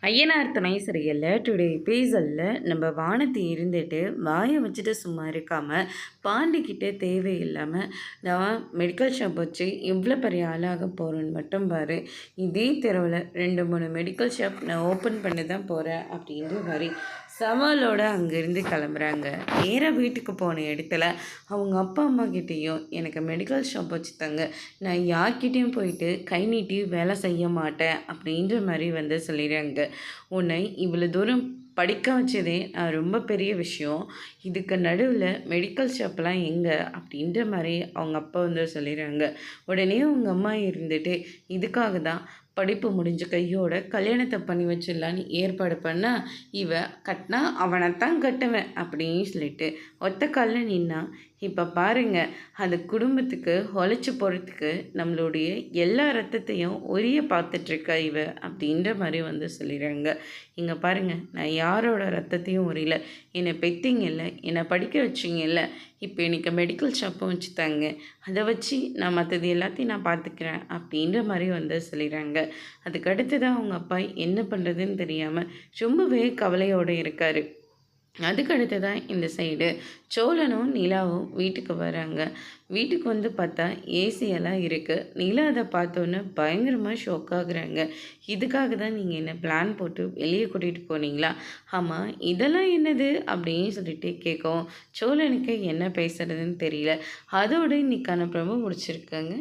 ஐயனார் துணை சரியில்லை டுடே எபிசோடில் நம்ம வானத்தை இருந்துட்டு வாயை வச்சுட்டு சும்மா இருக்காமல் பாண்டிக்கிட்ட தேவையில்லாமல் நான் மெடிக்கல் ஷாப் வச்சு இவ்வளோ பெரிய ஆளாக போகிறேன்னு மட்டும் பாரு. இதே தெருவில் 2-3 மெடிக்கல் ஷாப் நான் ஓப்பன் பண்ணி தான் போகிறேன் அப்படின்ற மாதிரி சவாலோடு அங்கேருந்து கிளம்புறாங்க. நேராக வீட்டுக்கு போன இடத்துல அவங்க அப்பா அம்மா கிட்டேயும் எனக்கு மெடிக்கல் ஷாப் வச்சு தாங்க, நான் யார்கிட்டையும் போயிட்டு கை நீட்டி வேலை செய்ய மாட்டேன் அப்படின்ற மாதிரி சொல்லிடுறாங்க. உன்னை இவ்வளோ தூரம் படிக்க வச்சதே ரொம்ப பெரிய விஷயம். இதுக்கு நடுவில் மெடிக்கல் ஷாப்லாம் எங்கே அப்படின்ற மாதிரி அவங்க அப்பா சொல்லிடுறாங்க. உடனே அவங்க அம்மா இருந்துட்டு இதுக்காக தான் படிப்பு முடிஞ்ச கையோட கல்யாணத்தை பண்ணி வச்சிடலான்னு ஏற்பாடு பண்ணால் இவ கட்டினா அவனைத்தான் கட்டுவேன் அப்படின்னு சொல்லிட்டு ஒத்த காலில் நின்னா. இப்போ பாருங்க, அந்த குடும்பத்துக்கு உழைச்சி போகிறதுக்கு நம்மளுடைய எல்லா ரத்தத்தையும் உரிய பார்த்துட்ருக்கா இவ அப்படின்ற மாதிரி சொல்லிடுறாங்க. இங்கே பாருங்கள், நான் யாரோட ரத்தத்தையும் உரியல, என்னை பெத்திங்க இல்லை, என்னை படிக்க வச்சிங்க இல்லை, இப்போ எனக்கு மெடிக்கல் ஷாப்பும் வச்சு தாங்க, அதை வச்சு நான் மற்றது எல்லாத்தையும் நான் பார்த்துக்கிறேன் அப்படின்ற மாதிரி சொல்லிடுறாங்க. அதுக்கு அடுத்து தான் அவங்க அப்பா என்ன பண்ணுறதுன்னு தெரியாமல் ரொம்பவே கவலையோடு இருக்கார். அதுக்கடுத்து தான் இந்த சைடு சோழனும் நிலாவும் வீட்டுக்கு வராங்க. வீட்டுக்கு பார்த்தா ஏசியெல்லாம் இருக்குது. நிலா அதை பார்த்தோன்னே பயங்கரமாக ஷோக் ஆகுறாங்க. இதுக்காக தான் நீங்கள் என்ன பிளான் போட்டு வெளியே கூட்டிகிட்டு போனீங்களா? ஆமாம், இதெல்லாம் என்னது அப்படின்னு சொல்லிட்டு கேட்கவும் சோழனுக்கு என்ன பேசுறதுன்னு தெரியல. அதோடு இன்னைக்கான ப்ரோமோ முடிச்சிருக்காங்க.